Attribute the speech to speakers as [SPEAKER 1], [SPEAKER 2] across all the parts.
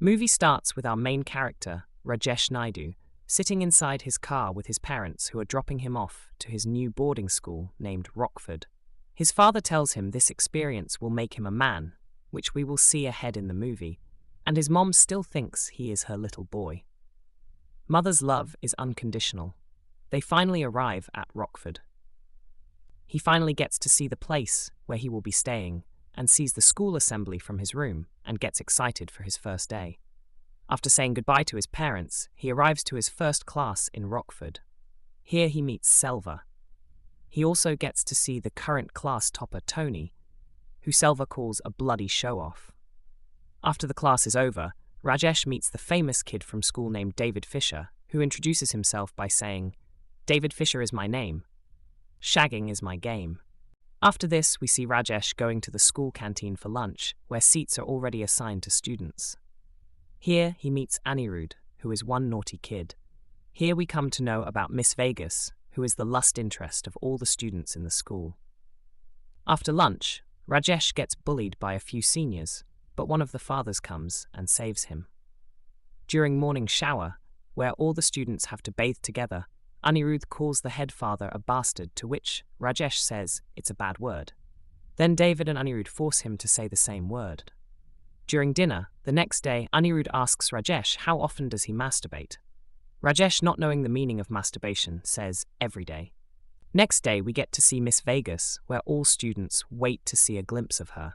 [SPEAKER 1] Movie starts with our main character, Rajesh Naidu, sitting inside his car with his parents who are dropping him off to his new boarding school named Rockford. His father tells him this experience will make him a man, which we will see ahead in the movie, and his mom still thinks he is her little boy. Mother's love is unconditional. They finally arrive at Rockford. He finally gets to see the place where he will be staying and sees the school assembly from his room and gets excited for his first day. After saying goodbye to his parents, he arrives to his first class in Rockford. Here he meets Selva. He also gets to see the current class topper Tony, who Selva calls a bloody show-off. After the class is over, Rajesh meets the famous kid from school named David Fisher, who introduces himself by saying, "David Fisher is my name. Shagging is my game." After this, we see Rajesh going to the school canteen for lunch, where seats are already assigned to students. Here he meets Anirudh, who is one naughty kid. Here we come to know about Miss Vegas, who is the lust interest of all the students in the school. After lunch, Rajesh gets bullied by a few seniors, but one of the fathers comes and saves him. During morning shower, where all the students have to bathe together, Anirudh calls the head father a bastard, to which Rajesh says it's a bad word. Then David and Anirudh force him to say the same word. During dinner, the next day, Anirudh asks Rajesh how often does he masturbate. Rajesh, not knowing the meaning of masturbation, says every day. Next day, we get to see Miss Vegas, where all students wait to see a glimpse of her.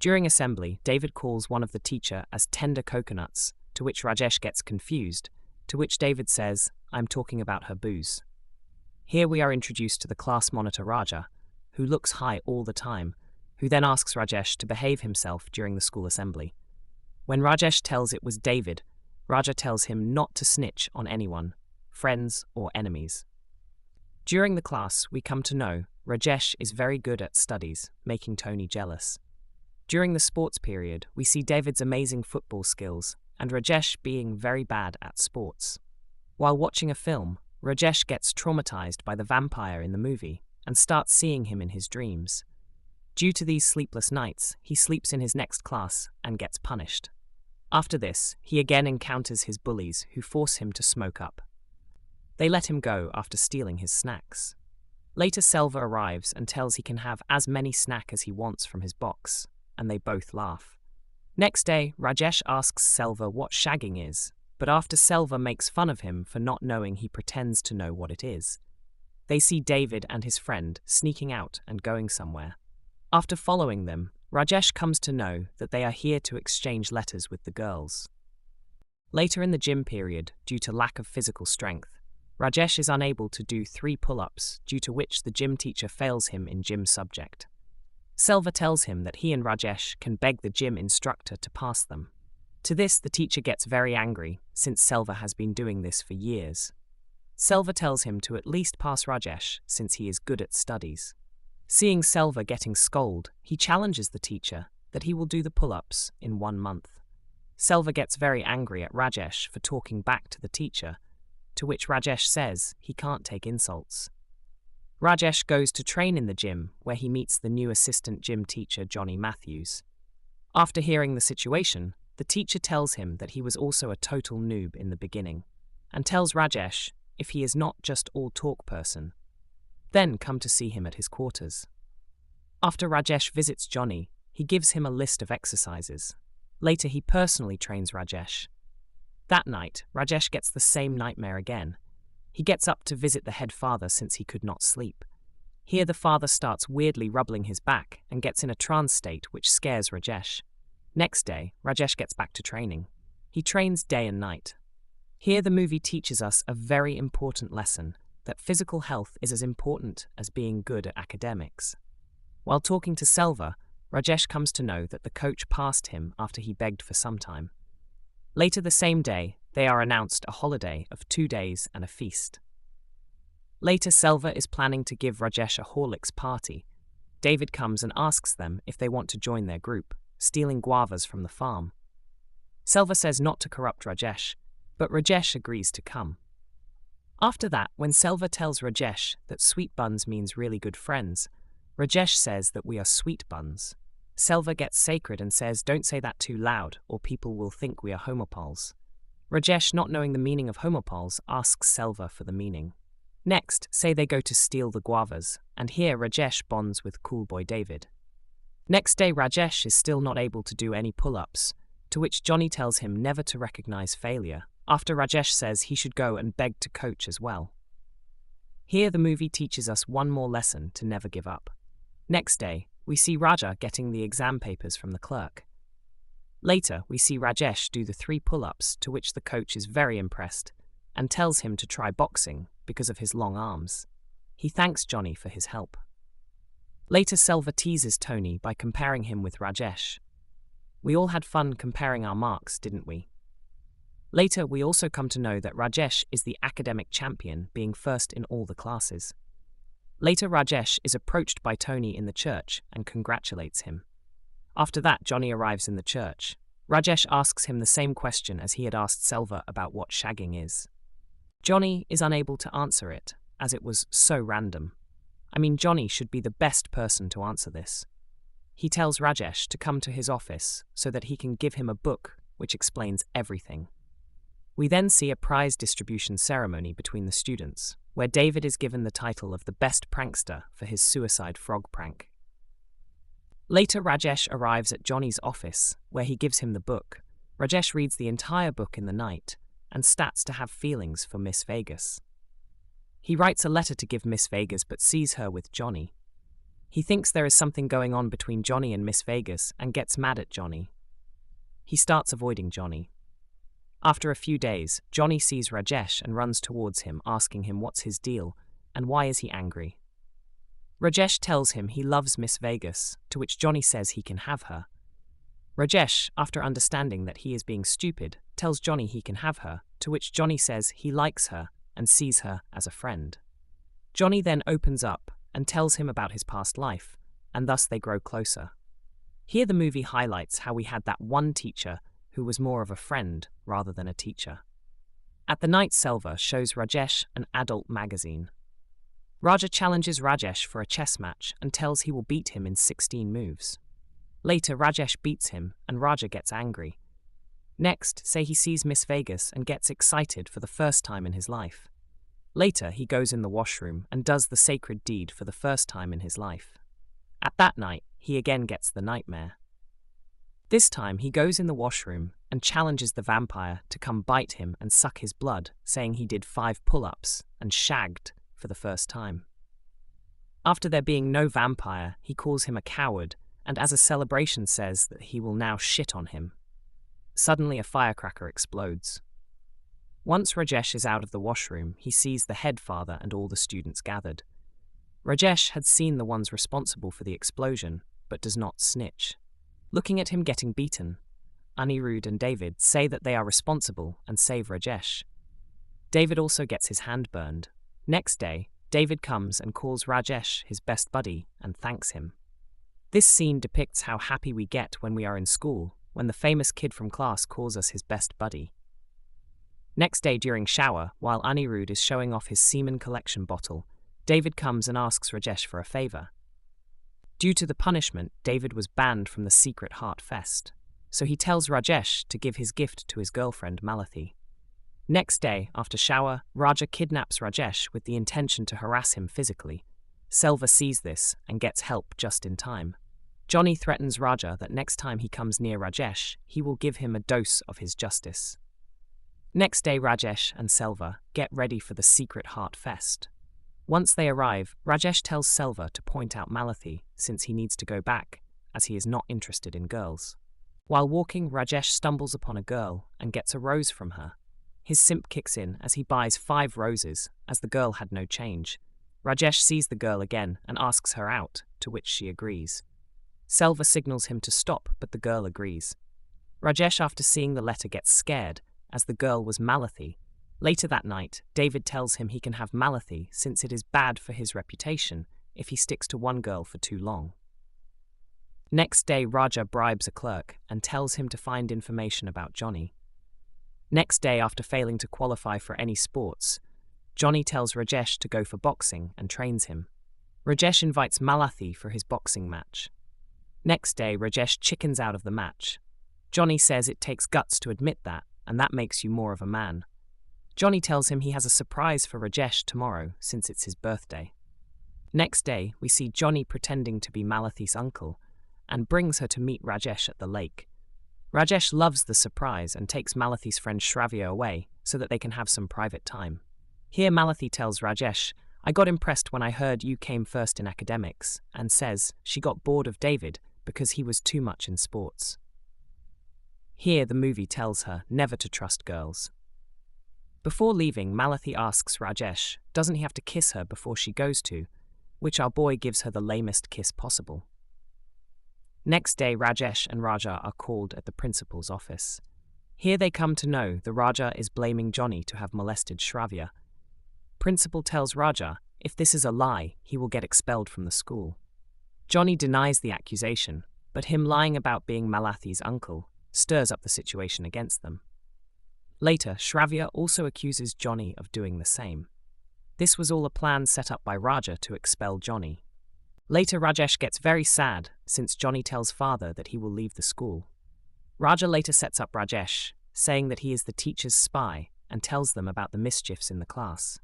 [SPEAKER 1] During assembly, David calls one of the teacher as tender coconuts, to which Rajesh gets confused, to which David says, "I'm talking about her booze." Here we are introduced to the class monitor Raja, who looks high all the time, who then asks Rajesh to behave himself during the school assembly. When Rajesh tells it was David, Raja tells him not to snitch on anyone, friends or enemies. During the class, we come to know Rajesh is very good at studies, making Tony jealous. During the sports period, we see David's amazing football skills and Rajesh being very bad at sports. While watching a film, Rajesh gets traumatized by the vampire in the movie and starts seeing him in his dreams. Due to these sleepless nights, he sleeps in his next class and gets punished. After this, he again encounters his bullies who force him to smoke up. They let him go after stealing his snacks. Later, Selva arrives and tells he can have as many snacks as he wants from his box, and they both laugh. Next day, Rajesh asks Selva what shagging is, but after Selva makes fun of him for not knowing, he pretends to know what it is. They see David and his friend sneaking out and going somewhere. After following them, Rajesh comes to know that they are here to exchange letters with the girls. Later in the gym period, due to lack of physical strength, Rajesh is unable to do 3 pull-ups, due to which the gym teacher fails him in gym subject. Selva tells him that he and Rajesh can beg the gym instructor to pass them. To this, the teacher gets very angry, since Selva has been doing this for years. Selva tells him to at least pass Rajesh, since he is good at studies. Seeing Selva getting scolded, he challenges the teacher that he will do the pull-ups in 1 month. Selva gets very angry at Rajesh for talking back to the teacher, to which Rajesh says he can't take insults. Rajesh goes to train in the gym, where he meets the new assistant gym teacher Johnny Matthews. After hearing the situation, the teacher tells him that he was also a total noob in the beginning, and tells Rajesh if he is not just all talk person, then come to see him at his quarters. After Rajesh visits Johnny, he gives him a list of exercises. Later, he personally trains Rajesh. That night, Rajesh gets the same nightmare again. He gets up to visit the head father since he could not sleep. Here the father starts weirdly rubbling his back and gets in a trance state which scares Rajesh. Next day, Rajesh gets back to training. He trains day and night. Here the movie teaches us a very important lesson, that physical health is as important as being good at academics. While talking to Selva, Rajesh comes to know that the coach passed him after he begged for some time. Later the same day, they are announced a holiday of 2 days and a feast. Later, Selva is planning to give Rajesh a Horlicks party. David comes and asks them if they want to join their group, stealing guavas from the farm. Selva says not to corrupt Rajesh, but Rajesh agrees to come. After that, when Selva tells Rajesh that sweet buns means really good friends, Rajesh says that we are sweet buns. Selva gets sacred and says, "Don't say that too loud, or people will think we are homopoles." Rajesh, not knowing the meaning of homopoles, asks Selva for the meaning. Next, say they go to steal the guavas, and here Rajesh bonds with cool boy David. Next day, Rajesh is still not able to do any pull-ups, to which Johnny tells him never to recognize failure, after Rajesh says he should go and beg to coach as well. Here the movie teaches us one more lesson to never give up. Next day, we see Raja getting the exam papers from the clerk. Later, we see Rajesh do the 3 pull-ups, to which the coach is very impressed and tells him to try boxing because of his long arms. He thanks Johnny for his help. Later, Selva teases Tony by comparing him with Rajesh. We all had fun comparing our marks, didn't we? Later, we also come to know that Rajesh is the academic champion, being first in all the classes. Later, Rajesh is approached by Tony in the church and congratulates him. After that, Johnny arrives in the church. Rajesh asks him the same question as he had asked Selva about what shagging is. Johnny is unable to answer it, as it was so random. I mean, Johnny should be the best person to answer this. He tells Rajesh to come to his office so that he can give him a book which explains everything. We then see a prize distribution ceremony between the students, where David is given the title of the best prankster for his suicide frog prank. Later, Rajesh arrives at Johnny's office, where he gives him the book. Rajesh reads the entire book in the night and starts to have feelings for Miss Vegas. He writes a letter to give Miss Vegas but sees her with Johnny. He thinks there is something going on between Johnny and Miss Vegas and gets mad at Johnny. He starts avoiding Johnny. After a few days, Johnny sees Rajesh and runs towards him, asking him what's his deal and why is he angry. Rajesh tells him he loves Miss Vegas, to which Johnny says he can have her. Rajesh, after understanding that he is being stupid, tells Johnny he can have her, to which Johnny says he likes her and sees her as a friend. Johnny then opens up and tells him about his past life, and thus they grow closer. Here the movie highlights how we had that one teacher who was more of a friend rather than a teacher. At the night, Selva shows Rajesh an adult magazine. Raja challenges Rajesh for a chess match and tells he will beat him in 16 moves. Later, Rajesh beats him and Raja gets angry. Next, say he sees Miss Vegas and gets excited for the first time in his life. Later, he goes in the washroom and does the sacred deed for the first time in his life. At that night, he again gets the nightmare. This time, he goes in the washroom and challenges the vampire to come bite him and suck his blood, saying he did 5 pull-ups and shagged for the first time. After there being no vampire, he calls him a coward and as a celebration says that he will now shit on him. Suddenly, a firecracker explodes. Once Rajesh is out of the washroom, he sees the head father and all the students gathered. Rajesh had seen the ones responsible for the explosion, but does not snitch. Looking at him getting beaten, Anirudh and David say that they are responsible and save Rajesh. David also gets his hand burned. Next day, David comes and calls Rajesh his best buddy and thanks him. This scene depicts how happy we get when we are in school, when the famous kid from class calls us his best buddy. Next day during shower, while Anirudh is showing off his semen collection bottle, David comes and asks Rajesh for a favor. Due to the punishment, David was banned from the secret Heart Fest, so he tells Rajesh to give his gift to his girlfriend Malathi. Next day, after shower, Raja kidnaps Rajesh with the intention to harass him physically. Selva sees this and gets help just in time. Johnny threatens Raja that next time he comes near Rajesh, he will give him a dose of his justice. Next day, Rajesh and Selva get ready for the secret Heart Fest. Once they arrive, Rajesh tells Selva to point out Malathi since he needs to go back, as he is not interested in girls. While walking, Rajesh stumbles upon a girl and gets a rose from her. His simp kicks in as he buys 5 roses, as the girl had no change. Rajesh sees the girl again and asks her out, to which she agrees. Selva signals him to stop, but the girl agrees. Rajesh, after seeing the letter, gets scared, as the girl was Malathi. Later that night, David tells him he can have Malathi since it is bad for his reputation if he sticks to one girl for too long. Next day, Raja bribes a clerk and tells him to find information about Johnny. Next day, after failing to qualify for any sports, Johnny tells Rajesh to go for boxing and trains him. Rajesh invites Malathi for his boxing match. Next day, Rajesh chickens out of the match. Johnny says it takes guts to admit that, and that makes you more of a man. Johnny tells him he has a surprise for Rajesh tomorrow, since it's his birthday. Next day, we see Johnny pretending to be Malathi's uncle, and brings her to meet Rajesh at the lake. Rajesh loves the surprise and takes Malathi's friend Shravya away so that they can have some private time. Here Malathi tells Rajesh, "I got impressed when I heard you came first in academics," and says she got bored of David because he was too much in sports. Here the movie tells her never to trust girls. Before leaving, Malathi asks Rajesh, doesn't he have to kiss her before she goes to, which our boy gives her the lamest kiss possible. Next day, Rajesh and Raja are called at the principal's office. Here they come to know the Raja is blaming Johnny to have molested Shravya. Principal tells Raja if this is a lie, he will get expelled from the school. Johnny denies the accusation, but him lying about being Malathi's uncle stirs up the situation against them. Later, Shravya also accuses Johnny of doing the same. This was all a plan set up by Raja to expel Johnny. Later, Rajesh gets very sad since Johnny tells father that he will leave the school. Raja later sets up Rajesh, saying that he is the teacher's spy and tells them about the mischiefs in the class.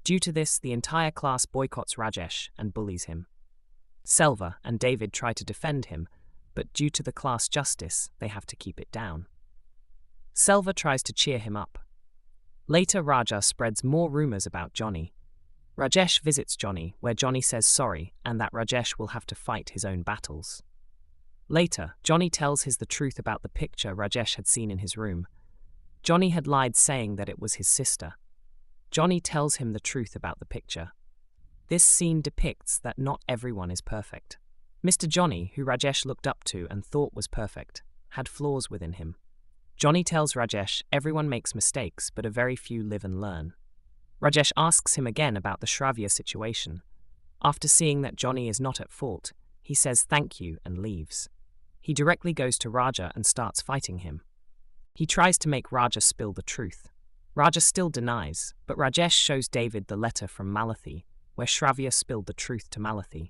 [SPEAKER 1] Due to this, the entire class boycotts Rajesh and bullies him. Selva and David try to defend him, but due to the class justice, they have to keep it down. Selva tries to cheer him up. Later, Raja spreads more rumors about Johnny. Rajesh visits Johnny, where Johnny says sorry and that Rajesh will have to fight his own battles. Later, Johnny tells his the truth about the picture Rajesh had seen in his room. Johnny had lied saying that it was his sister. Johnny tells him the truth about the picture. This scene depicts that not everyone is perfect. Mr. Johnny, who Rajesh looked up to and thought was perfect, had flaws within him. Johnny tells Rajesh everyone makes mistakes, but a very few live and learn. Rajesh asks him again about the Shravya situation. After seeing that Johnny is not at fault, he says thank you and leaves. He directly goes to Raja and starts fighting him. He tries to make Raja spill the truth. Raja still denies, but Rajesh shows David the letter from Malathi, where Shravya spilled the truth to Malathi.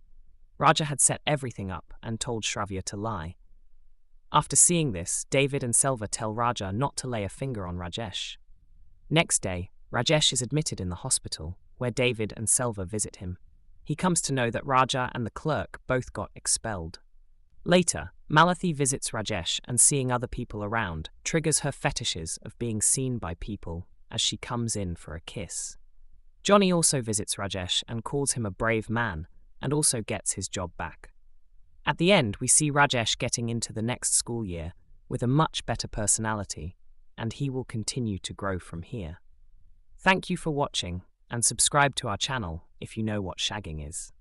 [SPEAKER 1] Raja had set everything up and told Shravya to lie. After seeing this, David and Selva tell Raja not to lay a finger on Rajesh. Next day, Rajesh is admitted in the hospital, where David and Selva visit him. He comes to know that Raja and the clerk both got expelled. Later, Malathi visits Rajesh and seeing other people around triggers her fetishes of being seen by people as she comes in for a kiss. Johnny also visits Rajesh and calls him a brave man and also gets his job back. At the end, we see Rajesh getting into the next school year with a much better personality, and he will continue to grow from here. Thank you for watching, and subscribe to our channel if you know what shagging is.